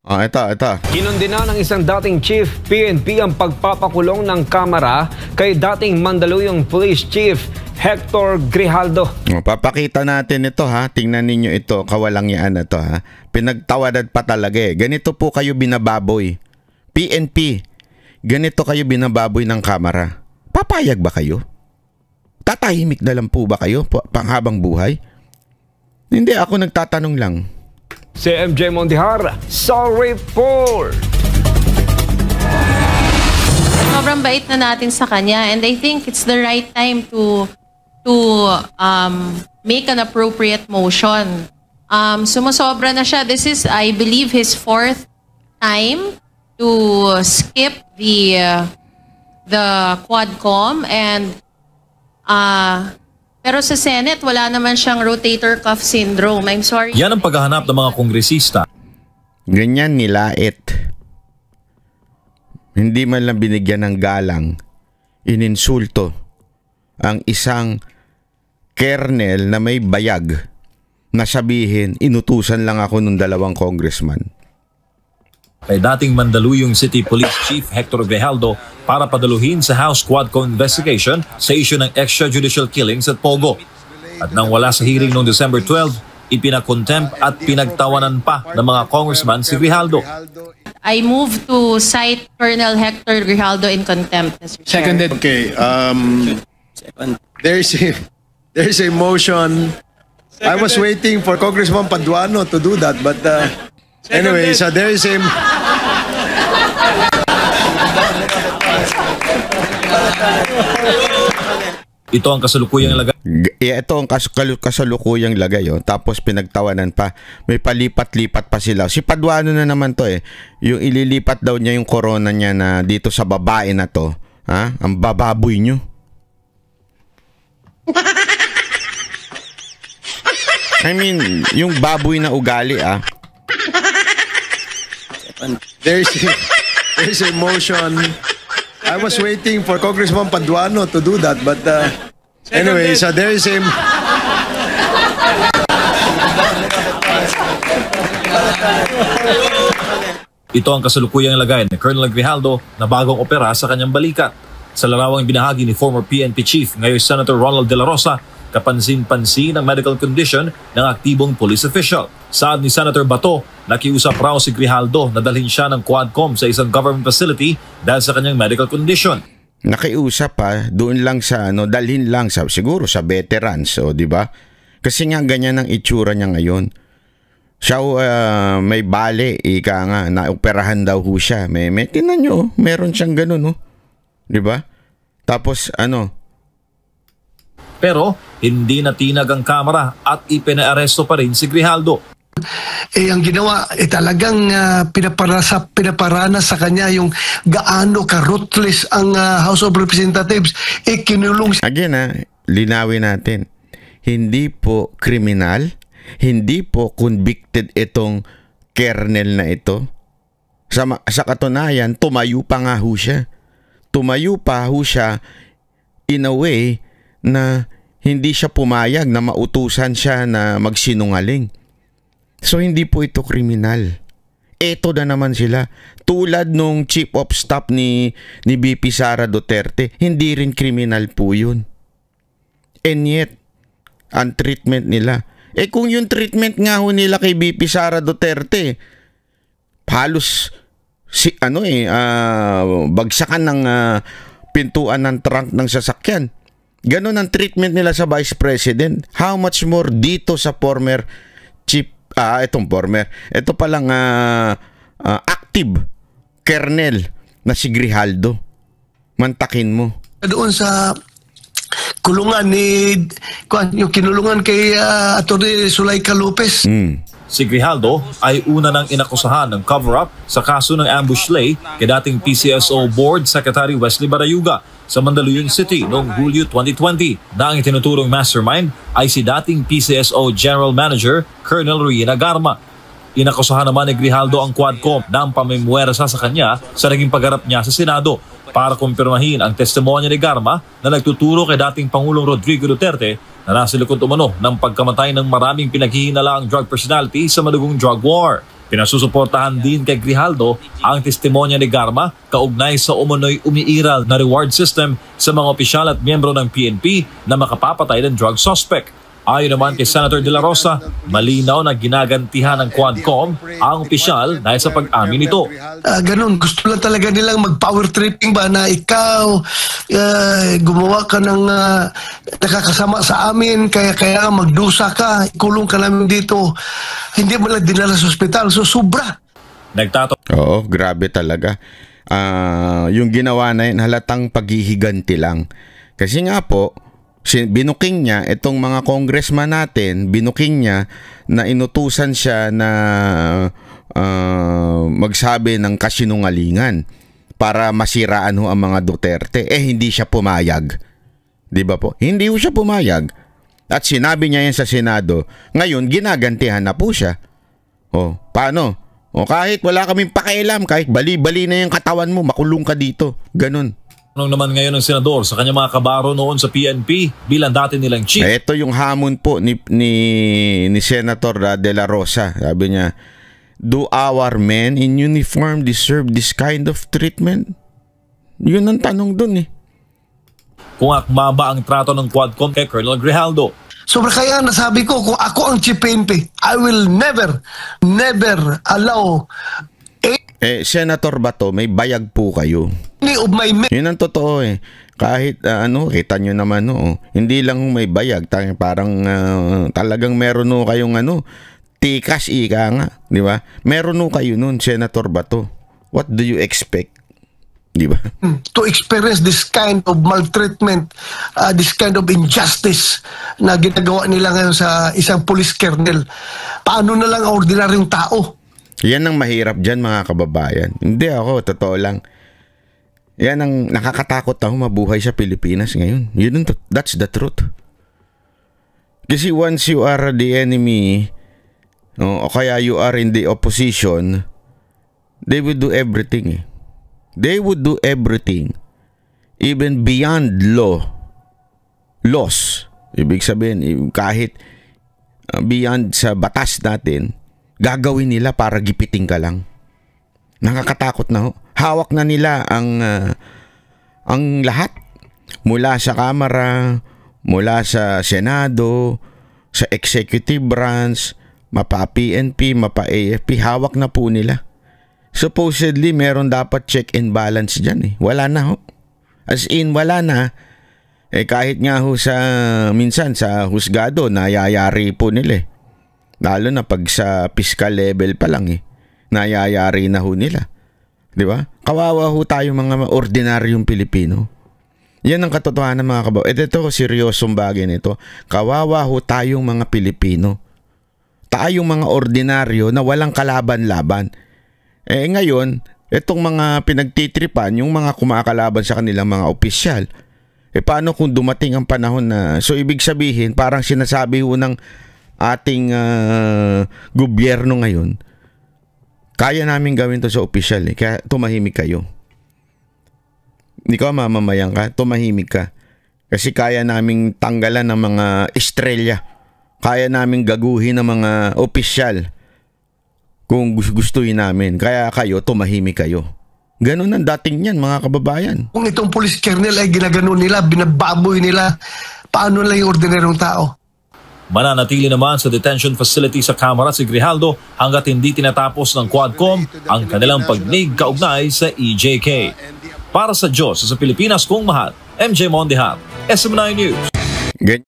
Ito. Kinundina ng isang dating chief PNP ang pagpapakulong ng Kamara kay dating Mandaluyong Police Chief Hector Grijaldo. Papakita natin ito ha. Tingnan ninyo ito. Kawalangyaan na to ha. Pinagtawanan pa talaga eh. Ganito po kayo binababoy. PNP. Ganito kayo binababoy ng Kamara. Papayag ba kayo? Tatahimik na lang po ba kayo panghabang buhay? Hindi, ako nagtatanong lang. Si MJ Mondihar sa report. Sobrang bait na natin sa kanya, and I think it's the right time to make an appropriate motion. Sumusobra na siya. This is, I believe, his 4th time to skip the Quadcom, and pero sa Senate, wala naman siyang rotator cuff syndrome. I'm sorry. Yan ang paghahanap ng mga kongresista. Ganyan nilait. Hindi man lang binigyan ng galang. Ininsulto ang isang kernel na may bayag na sabihin, inutusan lang ako ng 2 congressman. Kay dating Mandaluyong City Police Chief Hector Grijaldo para padaluhin sa House Quadcom investigation sa issue ng extrajudicial killings at Pogo. At nang wala sa hearing noong December 12, ipinakontempt at pinagtawanan pa ng mga congressman si Grijaldo. I move to cite Colonel Hector Grijaldo in contempt, Mr. Chair. Seconded. Okay. There's a motion. I was waiting for Congressman Paduano to do that, but anyway, so there is a... Ito ang kasalukuyang lagay. Ito ang kasalukuyang lagay. Oh. Tapos pinagtawanan pa. May palipat-lipat pa sila. Si Paduano na naman to eh. Yung ililipat daw niya yung corona niya na dito sa babae na to. Ha? Ang bababoy nyo. I mean, yung baboy na ugali ah. There's a motion. I was waiting for Congressman Paduano to do that, but anyway, so there is a... Ito ang kasalukuyang lagay ni Colonel Grijaldo na bagong opera sa kanyang balikat. Sa larawang binahagi ni former PNP Chief, ngayon Senator Ronald De La Rosa, kapansin-pansin ang medical condition ng aktibong police official. Saad ni Senator Bato, nakiusap raw si Grijaldo na dalhin siya ng Quadcom sa isang government facility dahil sa kanyang medical condition. Nakiusap pa, doon lang sa dalhin lang sa siguro sa veterans, o di ba? Kasi nga ganyan ang itsura niya ngayon. Siya may bale, ika nga, naoperahan daw ho siya. May tinan nyo, meron siyang ganun, no? Di ba? Tapos Pero hindi natinag ang Kamara at ipinaaresto pa rin si Grijaldo. Ang ginawa talagang pinaparana sa kanya yung gaano ka-ruthless ang House of Representatives. Kinulong. Again linawin natin. Hindi po kriminal, hindi po convicted itong kernel na ito. Sa katunayan, tumayo pa nga ho siya. Tumayo pa ho siya in a way na hindi siya pumayag na mautusan siya na magsinungaling. So hindi po ito kriminal. Ito na naman sila. Tulad nung Chief of Staff ni BP Sara Duterte, hindi rin kriminal po yun. And yet, ang treatment nila. Kung yung treatment nga ho nila kay BP Sara Duterte, halos bagsakan ng pintuan ng trunk ng sasakyan. Ganon ang treatment nila sa Vice President. How much more dito sa former chief, ito palang active kernel na si Grijaldo. Mantakin mo. Doon sa kulungan yung kinulungan kay Atty. Zuleika Lopez. Si Grijaldo ay una nang inakusahan ng cover-up sa kaso ng ambush lay kay dating PCSO Board Secretary Wesley Barayuga sa Mandaluyong City noong Hulyo 2020 na ang itinuturong mastermind ay si dating PCSO General Manager Colonel Rina Garma. Inakusahan naman ni Grijaldo ang Quadcom ng pamimwersa sa kanya sa naging pagharap niya sa Senado para kumpirmahin ang testimonya ni Garma na nagtuturo kay dating Pangulong Rodrigo Duterte na nasa likod umano ng pagkamatay ng maraming pinaghihinalaang drug personality sa madugong drug war. Pinasusuportahan din kay Grijaldo ang testimonya ni Garma kaugnay sa umunoy umiiral na reward system sa mga opisyal at miyembro ng PNP na makapapatay ng drug suspect. Ayon naman kay Senator De La Rosa, malinaw na ginagantihan ng Quadcom ang opisyal dahil sa pag-amin nito. Ganun, gusto lang talaga nilang mag-power tripping ba na ikaw gumawa ka ng nakakasama sa amin, kaya magdusa ka, ikulong ka namin dito. Hindi mo lang dinala sa ospital, so sobra. Oo, grabe talaga. Yung ginawa na yun, halatang paghihiganti lang. Kasi nga po, binuking niya itong mga congressman natin, binuking niya na inutusan siya na magsabi ng kasinungalingan para masiraan ho ang mga Duterte. Hindi siya pumayag. Di ba po? Hindi ho siya pumayag. At sinabi niya yan sa Senado. Ngayon, ginagantihan na po siya. Paano? Kahit wala kaming pakialam, kahit bali-bali na yung katawan mo, makulong ka dito. Ganun. Anong naman ngayon ng senador sa kanyang mga kabaro noon sa PNP bilang dati nilang chief? Ito yung hamon po ni Senator De La Rosa. Sabi niya, do our men in uniform deserve this kind of treatment? Yun ang tanong dun eh. Kung akma ba ang trato ng Quadcom kay Colonel Grijaldo? Sobra kaya nasabi ko, kung ako ang chief PNP, I will never allow Senator Bato, may bayag po kayo. of my men. Yun ang totoo eh. Kahit kita nyo naman hindi lang may bayag, parang talagang meron kayong tikas ika nga, di ba? Meron kayo nun, Senator Bato. What do you expect? Di ba? To experience this kind of maltreatment, this kind of injustice na ginagawa nila ngayon sa isang police colonel. Paano na lang ang ordinaryong tao? Yan ang mahirap dyan, mga kababayan. Hindi ako, totoo lang. Yan ang nakakatakot ako mabuhay sa Pilipinas ngayon. That's the truth. Kasi once you are the enemy, o kaya you are in the opposition, they would do everything. They would do everything. Even beyond laws. Ibig sabihin, kahit beyond sa batas natin, gagawin nila para gipiting ka lang. Nakakatakot na hawak na nila ang lahat. Mula sa Kamara, mula sa Senado, sa Executive Branch, mapa PNP, mapa AFP, hawak na po nila. Supposedly, meron dapat check and balance dyan eh. Wala na ho. As in, wala na. Kahit nga ho minsan sa husgado, nayayari po nila eh. Lalo na pag sa fiscal level pa lang nayayari na ho nila. Di ba? Kawawa ho tayo mga ordinaryong Pilipino. Yan ang katotohanan mga kabaw. Ito seryosong bagay nito. Kawawa ho tayong mga Pilipino. Tayong mga ordinaryo na walang kalaban-laban. Ngayon, itong mga pinagtitripan, yung mga kumakalaban sa kanilang mga opisyal, paano kung dumating ang panahon na, so ibig sabihin, parang sinasabi ho ng ating gobyerno ngayon, kaya namin gawin to sa opisyal kaya tumahimik kayo. Ikaw mamamayan ka, tumahimik ka. Kasi kaya naming tanggalan ng mga estrella, kaya naming gaguhin ng mga opisyal kung gustuhin namin. Kaya kayo, tumahimik kayo. Ganun ang dating yan, mga kababayan. Kung itong police colonel ay ginaganon nila, binababoy nila, paano lang yung ordinaryong tao? Mananatili naman sa detention facility sa Kamara si Grijaldo hanggat hindi tinatapos ng Quadcom ang kanilang pagnig kaugnay sa EJK. Para sa Diyos sa Pilipinas kong mahal, MJ Mondehan, SM9 News.